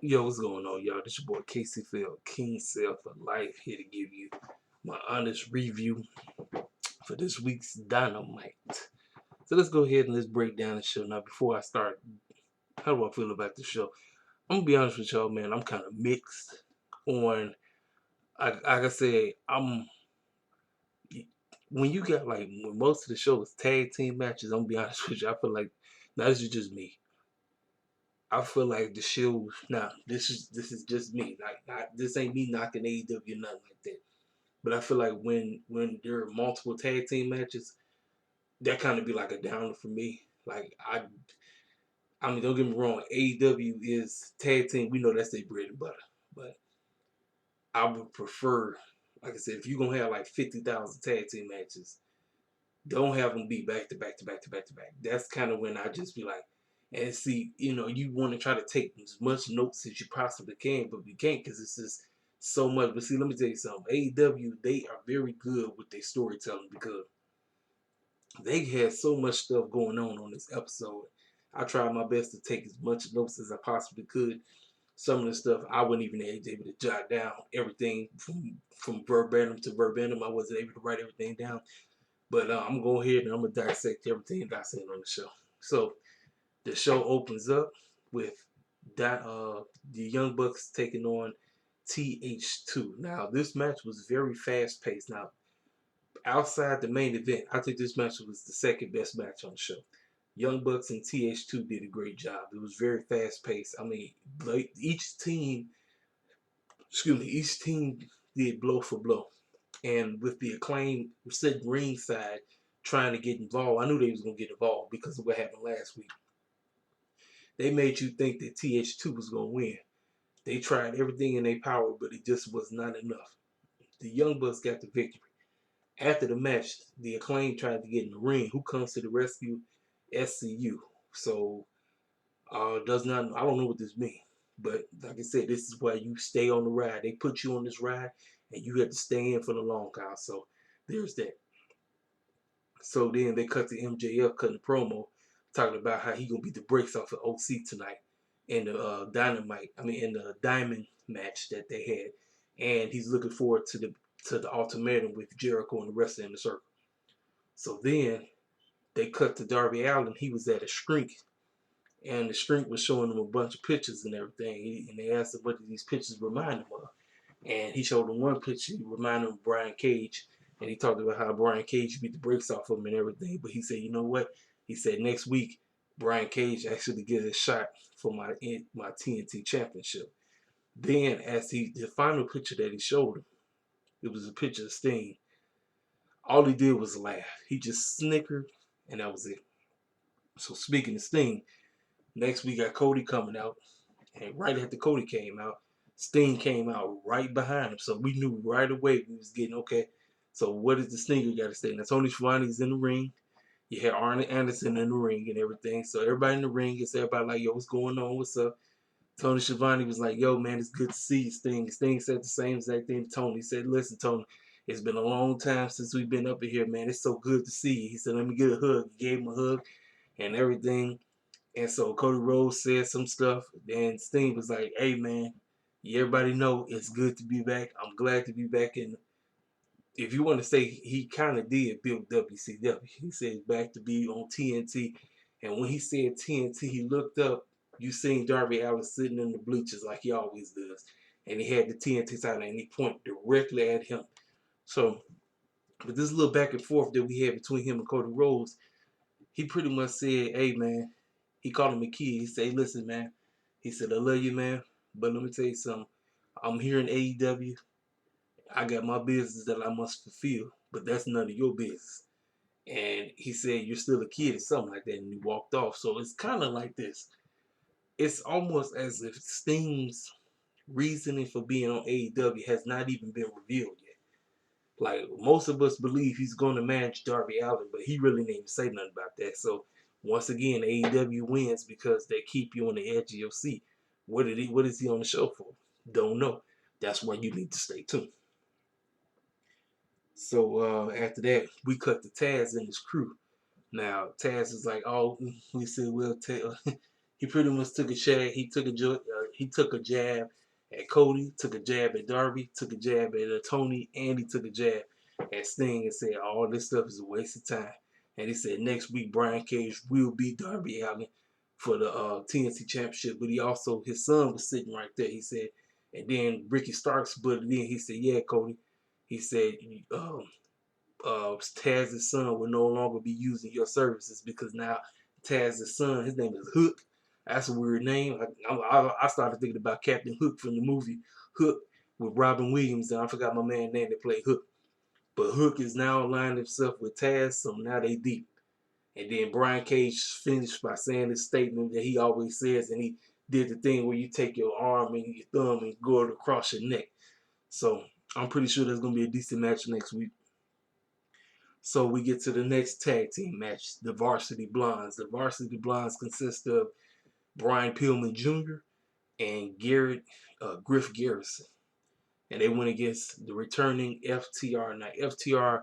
Yo, what's going on, y'all? This your boy Casey Field, King Cell for Life, here to give you my honest review for this week's Dynamite. So let's go ahead and let's break down the show. Now, before I start, how do I feel about the show? I'm gonna be honest with y'all, man. I'm kind of mixed on. Like I said, I'm when you got when most of the show is tag team matches. I'm gonna be honest with you. I feel like now this is just me. I feel like the show now. This is just me. Not this ain't me knocking AEW nothing like that. But I feel like when there are multiple tag team matches, that kind of be like a downer for me. Like I mean, don't get me wrong, AEW is tag team. We know that's their bread and butter. But I would prefer, like I said, if you're gonna have like 50,000 tag team matches, don't have them be back to back to back to back to back. That's kind of when I just be like, and see, you want to try to take as much notes as you possibly can, but you can't because it's just so much. But see, let me tell you something. AEW, they are very good with their storytelling because they had so much stuff going on this episode. I tried my best to take as much notes as I possibly could. Some of the stuff I wasn't even able to jot down everything from verbatim to verbatim. I wasn't able to write everything down. But I'm going to go ahead and I'm going to dissect everything that I seen on the show. So the show opens up with the Young Bucks taking on TH2. Now, this match was very fast paced. Now, outside the main event, I think this match was the second best match on the show. Young Bucks and TH2 did a great job. It was very fast paced. I mean, like each team did blow for blow. And with the Acclaim sitting ringside trying to get involved, I knew they was gonna get involved because of what happened last week. They made you think that TH2 was gonna win. They tried everything in their power, but it just was not enough. The Young Bucks got the victory. After the match, the Acclaim tried to get in the ring. Who comes to the rescue? SCU. So does not. I don't know what this means, but like I said, this is why you stay on the ride. They put you on this ride, and you have to stay in for the long haul. So there's that. So then they cut to MJF cutting the promo, talking about how he gonna beat the brakes off of OC tonight in the Dynamite. I mean, in the Diamond match that they had, and he's looking forward to the ultimatum with Jericho and the rest of the circle. So then they cut to Darby Allin. He was at a shrink, and the shrink was showing him a bunch of pictures and everything. And they asked him what did these pictures remind him of, and he showed him one picture reminded him of Brian Cage. And he talked about how Brian Cage beat the brakes off of him and everything. But he said, you know what? He said next week Brian Cage actually gets a shot for my TNT championship. Then as the final picture that he showed him, it was a picture of Sting. All he did was laugh. He just snickered, and that was it. So speaking of Sting, next we got Cody coming out, and right after Cody came out, Sting came out right behind him. So we knew right away we was getting okay. So what does the Stinger got to say? Now Tony Schiavone's in the ring. You had Arn Anderson in the ring and everything. So everybody in the ring is everybody like, yo, what's going on? What's up? Tony Schiavone was like, yo, man, it's good to see you, Sting. Sting said the same exact thing to Tony. He said, listen, Tony, it's been a long time since we've been up here, man. It's so good to see you. He said, let me get a hug. He gave him a hug and everything. And so Cody Rhodes said some stuff. And Sting was like, hey, man, everybody know it's good to be back. I'm glad to be back. And if you want to say he kind of did build WCW, he said back to be on TNT. And when he said TNT, he looked up. You seen Darby Allin sitting in the bleachers like he always does. And he had the TNT title and he pointed directly at him. So, with this little back and forth that we had between him and Cody Rhodes, he pretty much said, hey, man, he called him a kid. He said, hey, listen, man. He said, I love you, man. But let me tell you something. I'm here in AEW. I got my business that I must fulfill, but that's none of your business. And he said, you're still a kid or something like that. And he walked off. So it's kind of like this. It's almost as if Sting's reasoning for being on AEW has not even been revealed yet. Like, most of us believe he's going to manage Darby Allin, but he really didn't even say nothing about that. So, once again, AEW wins because they keep you on the edge of your seat. What is he on the show for? Don't know. That's why you need to stay tuned. So, after that, we cut to Taz and his crew. Now, Taz is like, oh, we said, well, he pretty much took a shot. He took He took a jab at Cody, took a jab at Darby, took a jab at Tony, and he took a jab at Sting and said all this stuff is a waste of time. And he said next week Brian Cage will beat Darby Allin for the TNT Championship. But he also, his son was sitting right there. He said, and then Ricky Starks butted in. He said, yeah, Cody. He said, Taz's son will no longer be using your services because now Taz's son, his name is Hook. That's a weird name. I started thinking about Captain Hook from the movie Hook with Robin Williams, and I forgot my man's name that played Hook. But Hook is now aligned himself with Taz, so now they deep. And then Brian Cage finished by saying this statement that he always says, and he did the thing where you take your arm and your thumb and go across your neck. So I'm pretty sure there's going to be a decent match next week. So we get to the next tag team match, the Varsity Blondes. The Varsity Blondes consist of Brian Pillman Jr. and Griff Garrison. And they went against the returning FTR. Now, FTR,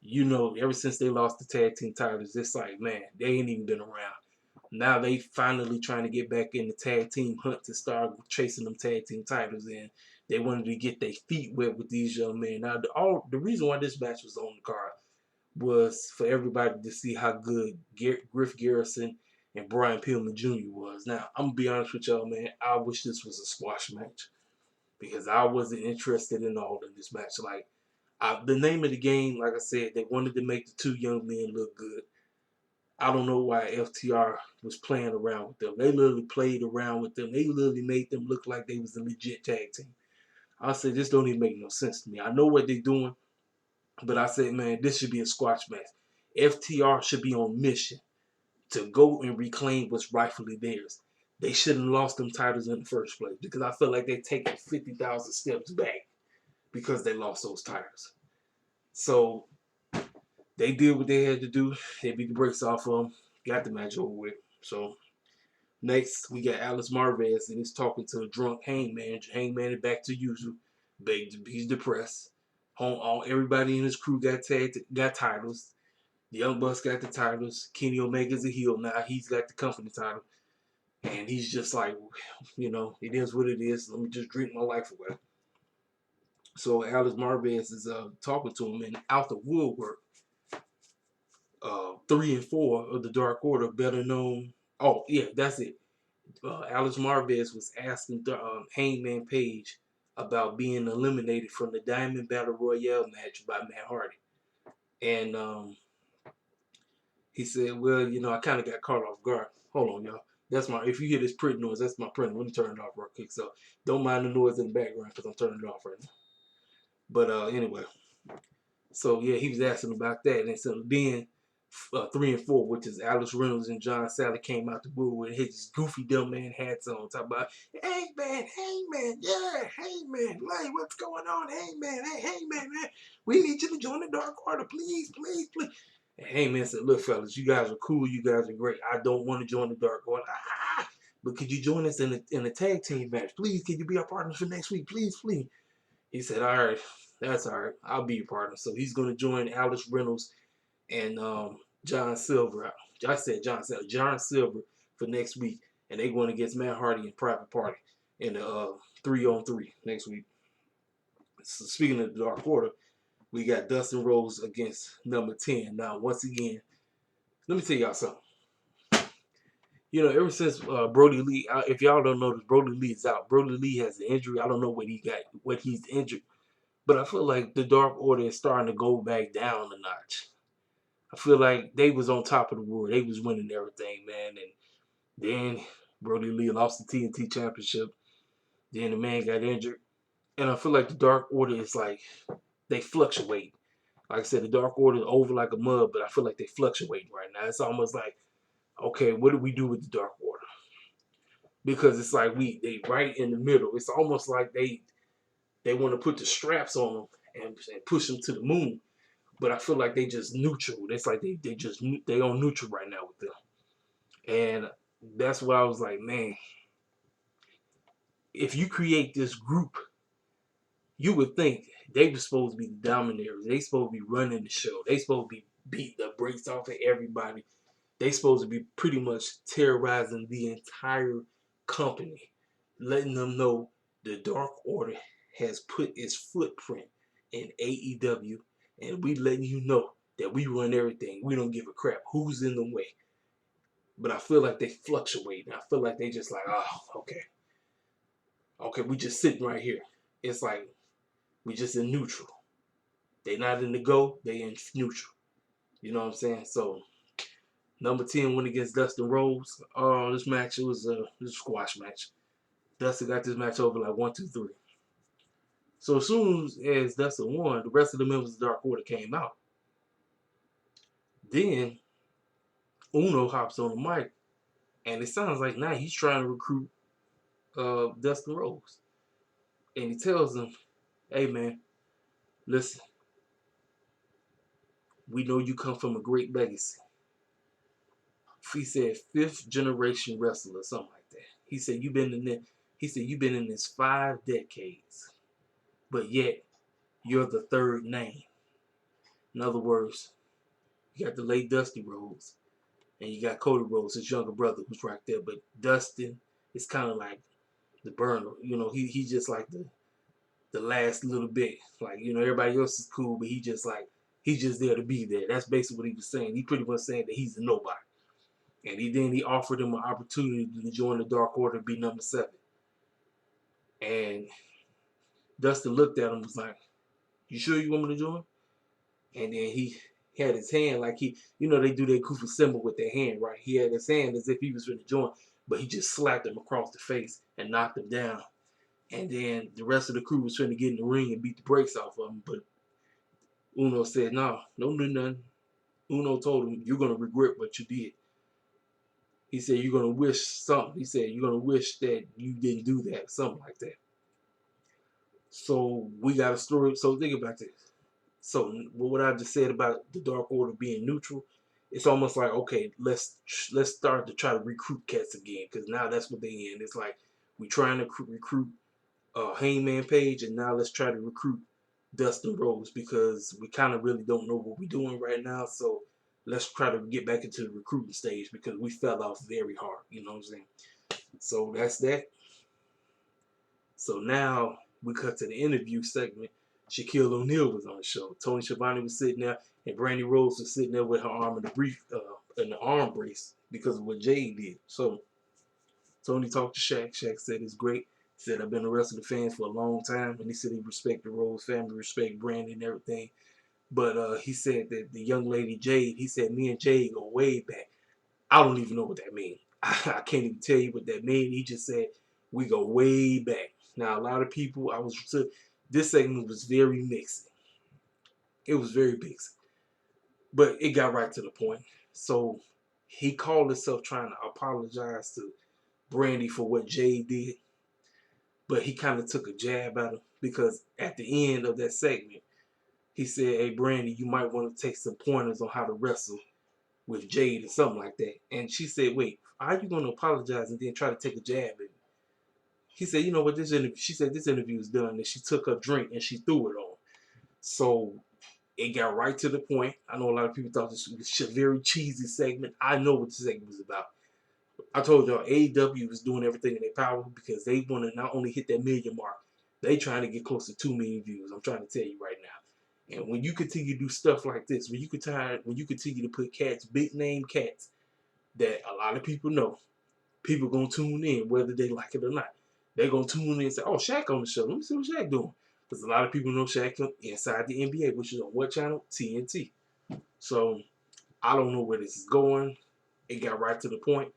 you know, ever since they lost the tag team titles, it's like, man, they ain't even been around. Now they finally trying to get back in the tag team hunt to start chasing them tag team titles, and they wanted to get their feet wet with these young men. Now, the reason why this match was on the card was for everybody to see how good Griff Garrison and Brian Pillman Jr. was. Now, I'm going to be honest with y'all, man. I wish this was a squash match because I wasn't interested in all of this match. Like, the name of the game, like I said, they wanted to make the two young men look good. I don't know why FTR was playing around with them. They literally played around with them. They literally made them look like they was a legit tag team. I said, this don't even make no sense to me. I know what they're doing. But I said, man, this should be a squash match. FTR should be on mission to go and reclaim what's rightfully theirs. They shouldn't have lost them titles in the first place because I feel like they're taking 50,000 steps back because they lost those titles. So they did what they had to do. They beat the brakes off of them, got the match over with. So next, we got Alice Marvez, and he's talking to a drunk Hangman. Hangman is back to usual. He's depressed. Everybody in his crew got titles. The Young Bucks got the titles. Kenny Omega's a heel now. He's got the company title. And he's just like, you know, it is what it is. Let me just drink my life away. So Alice Marvez is talking to him, and out the woodwork, 3 and 4 of the Dark Order, better known. Oh, yeah, that's it. Alice Marvez was asking Hangman Page about being eliminated from the Diamond Battle Royale match by Matt Hardy. And he said, well, you know, I kind of got caught off guard. Hold on, y'all. If you hear this print noise, that's my printer. Let me turn it off real quick. So don't mind the noise in the background because I'm turning it off right now. But anyway, so yeah, he was asking about that. And so then 3 and 4, which is Alex Reynolds and John Sally, came out the wood with his goofy dumb man hats on, talking about, hey man, yeah, hey man, like what's going on, hey man, man, we need you to join the Dark Order, please. And Heyman said, look fellas, you guys are cool, you guys are great. I don't want to join the Dark Order. But could you join us in a tag team match? Please, can you be our partners for next week? Please. He said, all right, that's all right. I'll be your partner. So he's going to join Alex Reynolds and John Silver. I said John Silver for next week. And they're going against Matt Hardy and Private Party in the 3-on-3 next week. So speaking of the Dark Order, we got Dustin Rhodes against number 10. Now, once again, let me tell y'all something. You know, ever since Brody Lee, if y'all don't know this, Brody Lee is out. Brody Lee has an injury. I don't know what he's injured. But I feel like the Dark Order is starting to go back down a notch. I feel like they was on top of the world. They was winning everything, man. And then Brody Lee lost the TNT Championship. Then the man got injured. And I feel like the Dark Order is like, they fluctuate. Like I said, the Dark Order is over like a mud, but I feel like they fluctuate right now. It's almost like, okay, what do we do with the Dark Order? Because it's like they right in the middle. It's almost like they want to put the straps on them and push them to the moon. But I feel like they just neutral. It's like they on neutral right now with them. And that's why I was like, man, if you create this group, you would think they were supposed to be the dominators. They supposed to be running the show. They supposed to be beating the brakes off of everybody. They supposed to be pretty much terrorizing the entire company. letting them know the Dark Order has put its footprint in AEW, and we letting you know that we run everything. We don't give a crap who's in the way. But I feel like they fluctuate. I feel like they just like, oh, okay, we just sitting right here. It's like we just in neutral. They not in the go, they in neutral. You know what I'm saying? So number 10 went against Dustin Rhodes. This match, it was a squash match. Dustin got this match over like 1, 2, 3. So as soon as Dustin won, the rest of the members of the Dark Order came out. Then Uno hops on the mic, and it sounds like now he's trying to recruit Dustin Rhodes. And he tells him, hey man, listen, we know you come from a great legacy. He said 5th generation wrestler, something like that. He said you've been in this 5 decades, but yet you're the 3rd name. In other words, you got the late Dusty Rhodes, and you got Cody Rhodes, his younger brother, who's right there. But Dustin is kind of like the burner. You know, he's just like the last little bit. Like, you know, everybody else is cool, but he's just there to be there. That's basically what he was saying. He pretty much saying that he's a nobody. And he offered him an opportunity to join the Dark Order and be number 7. And Dustin looked at him and was like, you sure you want me to join? And then he had his hand like they do that goofy symbol with their hand, right? He had his hand as if he was going to join, but he just slapped him across the face and knocked him down. And then the rest of the crew was trying to get in the ring and beat the brakes off of him, but Uno said, no, don't do nothing. Uno told him, you're going to regret what you did. He said, you're going to wish something. He said, you're going to wish that you didn't do that, something like that. So we got a story. So think about this. So what I just said about the Dark Order being neutral, it's almost like, okay, let's start to try to recruit cats again, because now that's what they in. It's like we trying to recruit Hangman Page, and now let's try to recruit Dustin Rhodes, because we kind of really don't know what we're doing right now. So let's try to get back into the recruiting stage, because we fell off very hard. You know what I'm saying? So that's that. So now we cut to the interview segment. Shaquille O'Neal was on the show. Tony Schiavone was sitting there, and Brandy Rose was sitting there with her arm in the arm brace because of what Jay did. So Tony talked to Shaq. Shaq said it's great. He said, I've been a wrestling fan for a long time, and he said he respect the Rose family, respect Brandy and everything. But he said that the young lady Jade, he said me and Jade go way back. I don't even know what that means. I can't even tell you what that means. He just said we go way back. Now a lot of people, this segment was very mixed. It was very mixed, but it got right to the point. So he called himself trying to apologize to Brandy for what Jay did, but he kind of took a jab at him, because at the end of that segment, he said, "Hey Brandy, you might want to take some pointers on how to wrestle with Jade or something like that." And she said, "Wait, how are you going to apologize and then try to take a jab at me?" He said, "You know what? She said this interview is done," and she took her drink and she threw it on. So it got right to the point. I know a lot of people thought this was a very cheesy segment. I know what the segment was about. I told y'all AEW was doing everything in their power, because they want to not only hit that million mark, they trying to get close to 2 million views. I'm trying to tell you right now. And when you continue to do stuff like this, when you continue to put cats, big name cats that a lot of people know, people gonna tune in whether they like it or not. They're gonna tune in and say, "Oh, Shaq on the show. Let me see what Shaq doing." Because a lot of people know Shaq inside the NBA, which is on what channel? TNT. So I don't know where this is going. It got right to the point.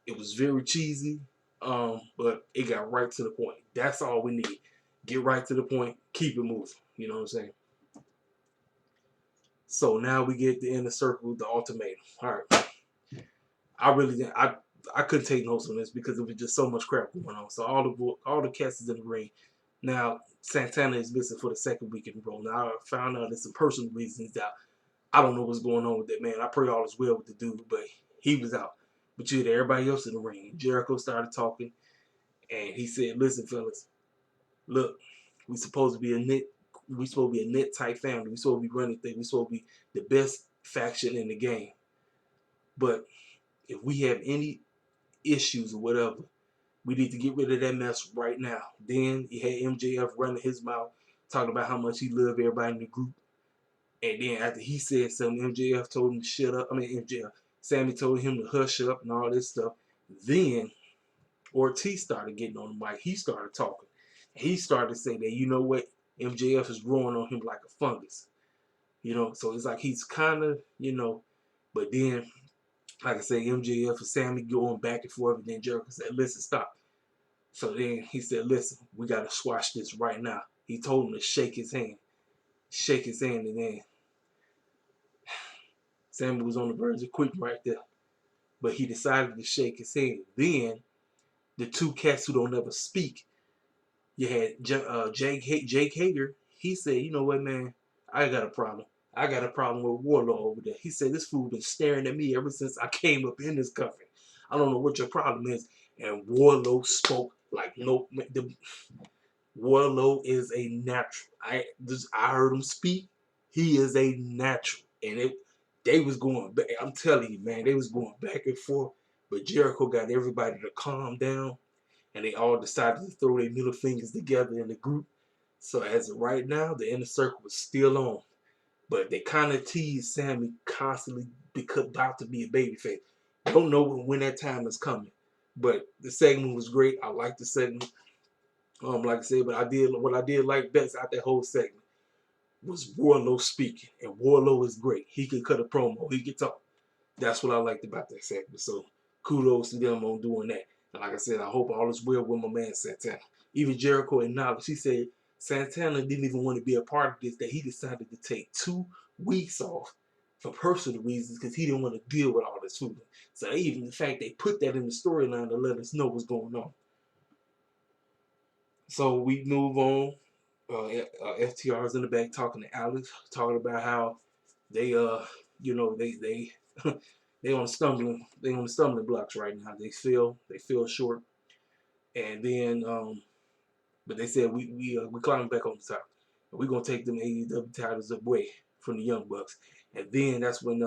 It was very cheesy, but it got right to the point. That's all we need. Get right to the point. Keep it moving. You know what I'm saying? So now we get the inner circle, the ultimatum. All right. I really didn't. I couldn't take notes on this because there was just so much crap going on. So all the cast is in the ring. Now Santana is missing for the 2nd week in a row. Now I found out there's some personal reasons that I don't know what's going on with that man. I pray all is well with the dude, but he was out. But you had everybody else in the ring. Jericho started talking, and he said, "Listen, fellas, look, we supposed to be a net. We supposed to be a net type family. We supposed to be running things. We supposed to be the best faction in the game. But if we have any issues or whatever, We need to get rid of that mess right now. Then you had MJF running his mouth, talking about how much he loved everybody in the group. And then after he said something, MJF told him to shut up. MJF, Sammy told him to hush up and all this stuff. Then Ortiz started getting on the mic. He started talking. He started to say that, you know what, MJF is growing on him like a fungus. So it's like he's kind of, but then, like I say, MJF and Sammy going back and forth, and then Jericho said, listen, stop. So then he said, listen, we got to squash this right now. He told him to shake his hand. Shake his hand, and then Sammy was on the verge of quitting right there. But he decided to shake his hand. Then the two cats who don't ever speak, you had Jake Hager. He said, you know what, man, I got a problem. I got a problem with Warlord over there. He said, this fool been staring at me ever since I came up in this company. I don't know what your problem is. And Warlord spoke like, nope. Warlord is a natural. I heard him speak. He is a natural. And they was going back. I'm telling you, man, they was going back and forth. But Jericho got everybody to calm down. And they all decided to throw their middle fingers together in the group. So as of right now, the inner circle was still on. But they kind of teased Sammy constantly about to be a babyface. Don't know when that time is coming. But the segment was great. I liked the segment. Like I said, but what I did like best out that whole segment was Warlow speaking. And Warlow is great. He can cut a promo. He can talk. That's what I liked about that segment. So kudos to them on doing that. And like I said, I hope all is well with my man Santana. Even Jericho acknowledged, he said Santana didn't even want to be a part of this, that he decided to take 2 weeks off for personal reasons because he didn't want to deal with all this fooling. So even the fact they put that in the storyline to let us know what's going on. So we move on. FTR's in the back talking to Alex, talking about how they they they on the stumbling blocks right now. They feel short, and then but they said we climbing back on the top. We're gonna take them AEW titles away from the Young Bucks, and then that's when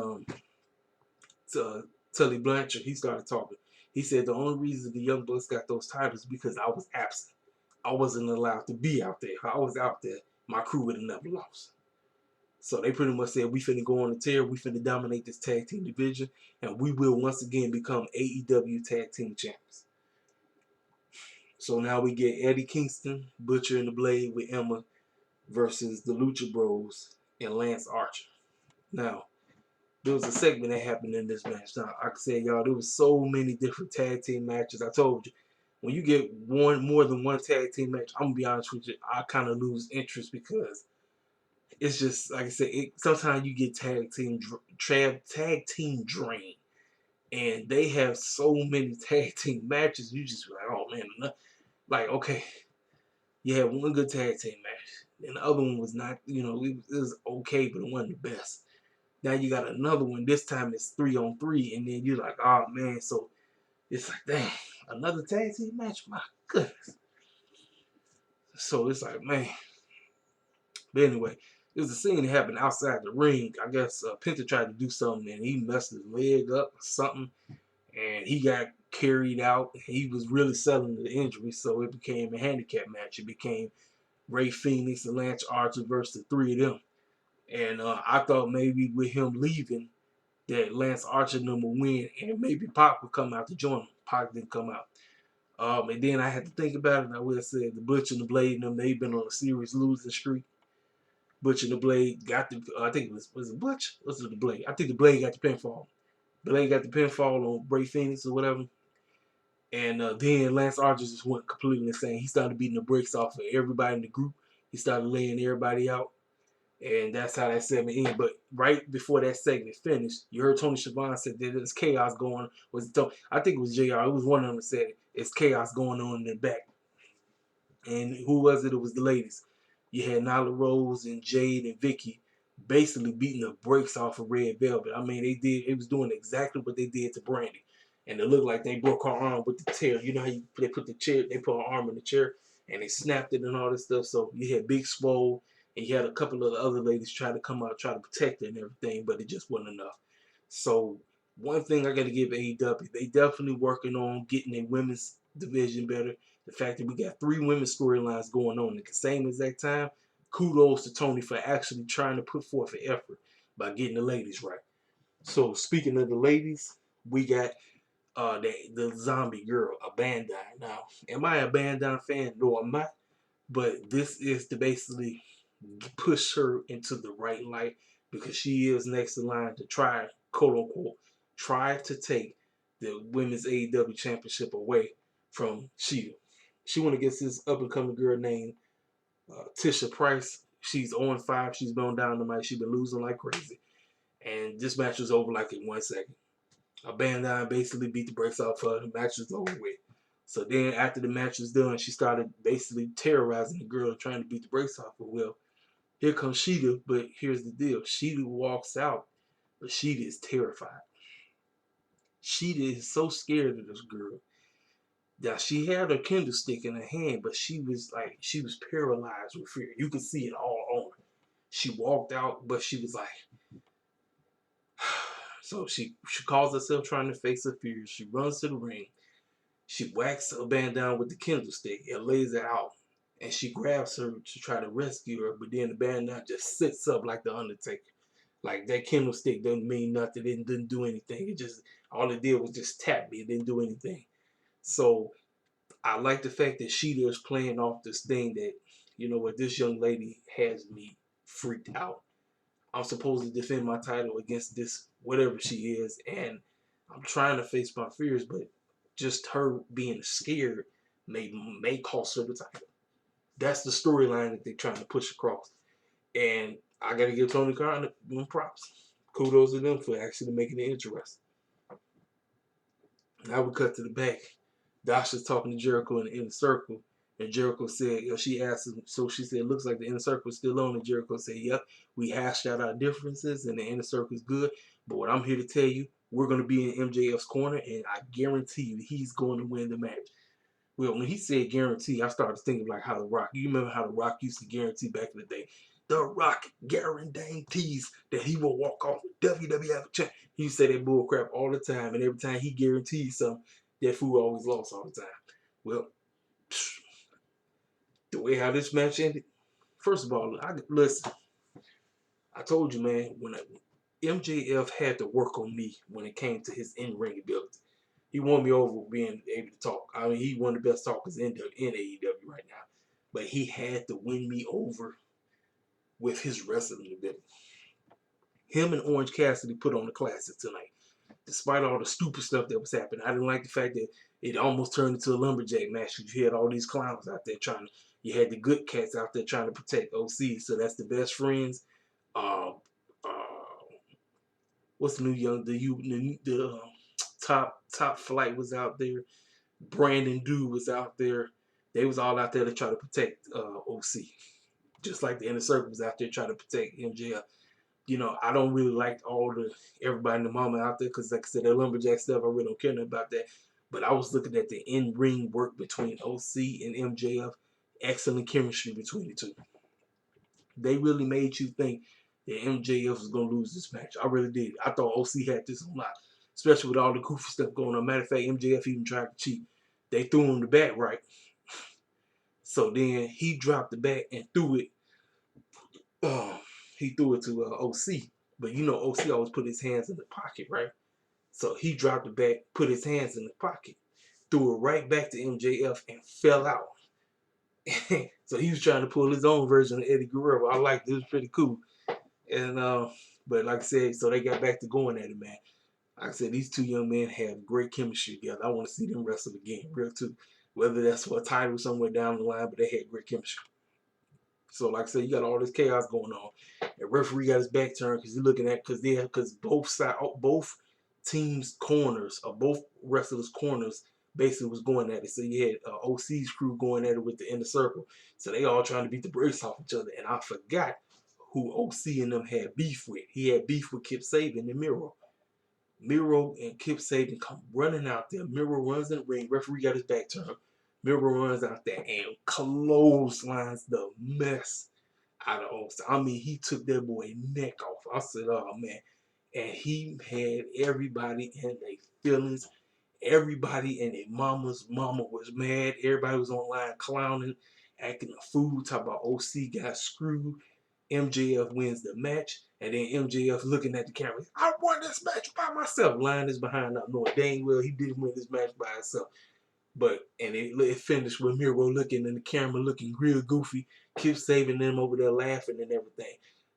Tully Blanchard, he started talking. He said the only reason the Young Bucks got those titles because I was absent. I wasn't allowed to be out there. If I was out there, my crew would have never lost. So they pretty much said we finna go on a tear, we finna dominate this tag team division, and we will once again become AEW tag team champions. So now we get Eddie Kingston, Butcher and the Blade with Emma versus the Lucha Bros and Lance Archer. Now, there was a segment that happened in this match. Now, like I said, y'all, there was so many different tag team matches. I told you, when you get more than one tag team match, I'm gonna be honest with you, I kind of lose interest because it's just like I said. Sometimes you get tag team drain, and they have so many tag team matches. You just like, oh man, like okay, you had one good tag team match, and the other one was not, it was okay, but it wasn't the best. Now you got another one. This time it's 3-on-3, and then you're like, oh man, so it's like, dang, another tag team match. My goodness. So it's like, man. But anyway, it was a scene that happened outside the ring. I guess Penta tried to do something, and he messed his leg up or something, and he got carried out. He was really selling the injury, so it became a handicap match. It became Ray Phoenix and Lance Archer versus the three of them. And I thought maybe with him leaving, that Lance Archer would win, and maybe Pac would come out to join him. Pac didn't come out. And then I had to think about it, and I would have said the Butch and the Blade and them, they've been on a serious losing streak. Butch and the Blade got the, I think it was it Butch? Was it the Blade? I think the Blade got the pinfall. Blade got the pinfall on Ray Phoenix or whatever. And then Lance Archer just went completely insane. He started beating the brakes off of everybody in the group. He started laying everybody out. And that's how that segment ended. But right before that segment finished, you heard Tony Schiavone said that there's chaos going on. I think it was JR. It was one of them that said it. It's chaos going on in the back. And who was it? It was the ladies. You had Nyla Rose and Jade and Vicky basically beating the brakes off of Red Velvet. I mean, it was doing exactly what they did to Brandy. And it looked like they broke her arm with the chair. You know how they put her arm in the chair and they snapped it and all this stuff. So you had Big Swole and you had a couple of the other ladies try to come out, try to protect her and everything, but it just wasn't enough. So one thing I got to give AEW, they definitely working on getting their women's division better. The fact that we got 3 women's storylines going on at the same exact time. Kudos to Tony for actually trying to put forth an effort by getting the ladies right. So speaking of the ladies, we got the zombie girl, a Bandai. Now, am I a Bandai fan? No, I'm not. But this is to basically push her into the right light because she is next in line to try, quote unquote, try to take the women's AEW championship away from Sheeta. She went against this up and coming girl named Tisha Price. She's 0-5. She's been on Dynamite. She's been losing like crazy. And this match was over like in 1 second. A Bandai basically beat the brakes off her. The match was over with. So then after the match was done, she started basically terrorizing the girl, trying to beat the brakes off her. Well, here comes Sheeta, but here's the deal. Sheeta walks out, but Sheeta is terrified. Sheeta is so scared of this girl that she had her kendo stick in her hand, but she was paralyzed with fear. You could see it all on her. She walked out, but she was like, so she calls herself trying to face her fears. She runs to the ring. She whacks her band down with the kendo stick and lays her out. And she grabs her to try to rescue her, but then the bandana just sits up like the Undertaker. Like that kendo stick doesn't mean nothing. It didn't do anything. It just all it did was just tap me. It didn't do anything. So I like the fact that Sheeta is playing off this thing that, you know what, this young lady has me freaked out. I'm supposed to defend my title against this whatever she is, and I'm trying to face my fears, but just her being scared may cost her the title. That's the storyline that they're trying to push across. And I gotta give Tony Khan props. Kudos to them for actually making it interesting. Now we cut to the back. Dasha's talking to Jericho in the inner circle. And Jericho said, she asked him, so she said, looks like the inner circle is still on. And Jericho said, yep, we hashed out our differences and the inner circle is good. But what I'm here to tell you, we're going to be in MJF's corner, and I guarantee you he's going to win the match. Well, when he said guarantee, I started thinking like how The Rock, you remember how The Rock used to guarantee back in the day? The Rock guarantees that he will walk off WWF champ. He used to say that bull crap all the time, and every time he guaranteed something, that fool always lost all the time. Well, the way how this match ended, first of all, listen, I told you, man, when MJF had to work on me when it came to his in-ring ability. He won me over being able to talk. I mean, he one of the best talkers in AEW right now. But he had to win me over with his wrestling ability. Him and Orange Cassidy put on the classic tonight. Despite all the stupid stuff that was happening, I didn't like the fact that it almost turned into a lumberjack match. You had all these clowns out there you had the good cats out there trying to protect OC. So that's the best friends. Uh, what's the new young, the top flight was out there. Brandon Dude was out there. They was all out there to try to protect OC. Just like the inner circle was out there trying to protect MJF. You know, I don't really like everybody in the moment out there because, like I said, that lumberjack stuff, I really don't care nothing about that. But I was looking at the in-ring work between OC and MJF. Excellent chemistry between the two. They really made you think that MJF was going to lose this match. I really did. I thought OC had this on lock, especially with all the goofy stuff going on. Matter of fact, MJF even tried to cheat. They threw him the bat right. So then he dropped the bat and threw it. He threw it to OC. But you know, OC always put his hands in the pocket, right? So he dropped the bat, put his hands in the pocket, threw it right back to MJF and fell out. So he was trying to pull his own version of Eddie Guerrero. I liked it. It was pretty cool. And but like I said, so they got back to going at it, man. Like I said, these two young men have great chemistry together. I want to see them wrestle again, real too. Whether that's for a title somewhere down the line, but they had great chemistry. So like I said, you got all this chaos going on. And referee got his back turned because he's looking at because both teams' corners or both wrestlers' corners basically was going at it. So you had OC's crew going at it with the inner circle. So they all trying to beat the brakes off each other. And I forgot who OC and them had beef with. He had beef with Kip Sabian and Miro. Miro and Kip Sabian come running out there. Miro runs in the ring. Referee got his back turned. Miro runs out there and clotheslines the mess out of Austin. I mean, he took that boy neck off. I said, oh man. And he had everybody in their feelings. Everybody and their mama was mad. Everybody was online clowning, acting a fool, talking about OC got screwed. MJF wins the match, and then MJF looking at the camera. I won this match by myself. Lying his behind up, knowing dang well he didn't win this match by himself. But and it finished with Miro looking in the camera, looking real goofy, keep saving them over there laughing and everything.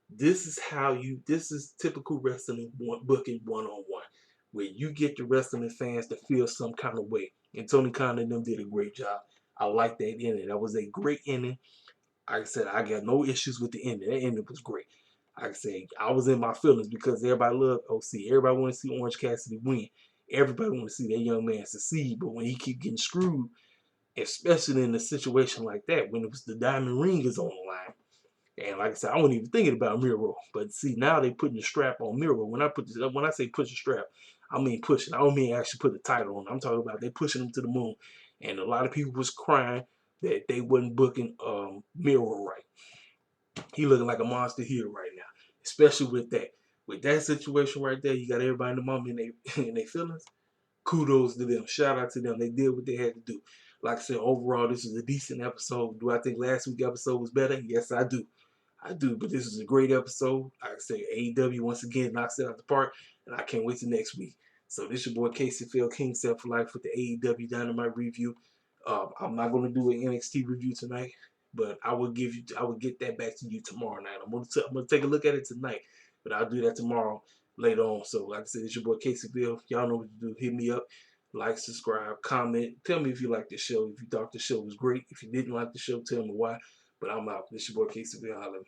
This is typical wrestling booking one-on-one, where you get the wrestling fans to feel some kind of way. And Tony Khan and them did a great job. I like that ending. That was a great ending. Like I said, I got no issues with the ending. That ending was great. Like I said, I was in my feelings because everybody loved OC. Everybody want to see Orange Cassidy win. Everybody want to see that young man succeed. But when he keep getting screwed, especially in a situation like that, when it was the diamond ring is on the line. And like I said, I wasn't even thinking about Miro. But see, now they putting the strap on Miro. When I say push the strap, I mean pushing. I don't mean actually put the title on. I'm talking about they pushing him to the moon. And a lot of people was crying that they wasn't booking Miro right. He looking like a monster here right now, especially with that. With that situation right there, you got everybody in the moment in their feelings. Kudos to them. Shout out to them. They did what they had to do. Like I said, overall, this is a decent episode. Do I think last week's episode was better? Yes, I do. I do, but this is a great episode. Like I say, AEW once again knocks it out the park, and I can't wait till next week. So this your boy Casey Phil King Self for Life with the AEW Dynamite review. I'm not gonna do an NXT review tonight, but I will get that back to you tomorrow night. I'm gonna take a look at it tonight, but I'll do that tomorrow later on. So like I said, it's your boy Casey Phil. Y'all know what to do. Hit me up, like, subscribe, comment. Tell me if you like the show. If you thought the show was great. If you didn't like the show, tell me why. But I'm out. This your boy Casey Phil. Holla.